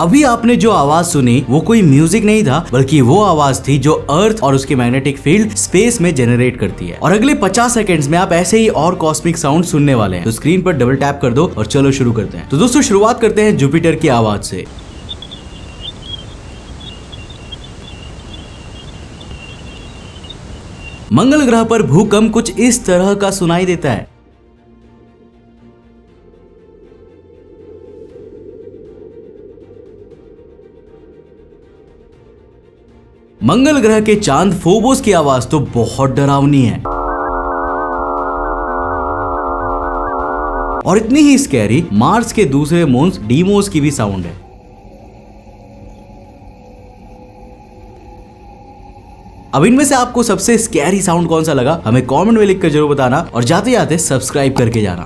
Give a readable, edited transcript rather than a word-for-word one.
अभी आपने जो आवाज सुनी वो कोई म्यूजिक नहीं था, बल्कि वो आवाज थी जो अर्थ और उसकी मैग्नेटिक फील्ड स्पेस में जनरेट करती है। और अगले 50 सेकंड्स में आप ऐसे ही और कॉस्मिक साउंड सुनने वाले हैं। तो स्क्रीन पर डबल टैप कर दो और चलो शुरू करते हैं। तो दोस्तों शुरुआत करते हैं जुपिटर की आवाज से। मंगल ग्रह पर भूकंप कुछ इस तरह का सुनाई देता है। मंगल ग्रह के चांद फोबोस की आवाज तो बहुत डरावनी है और इतनी ही स्कैरी मार्स के दूसरे मून्स डीमोस की भी साउंड है। अब इनमें से आपको सबसे स्कैरी साउंड कौन सा लगा हमें कमेंट में लिखकर जरूर बताना और जाते जाते सब्सक्राइब करके जाना।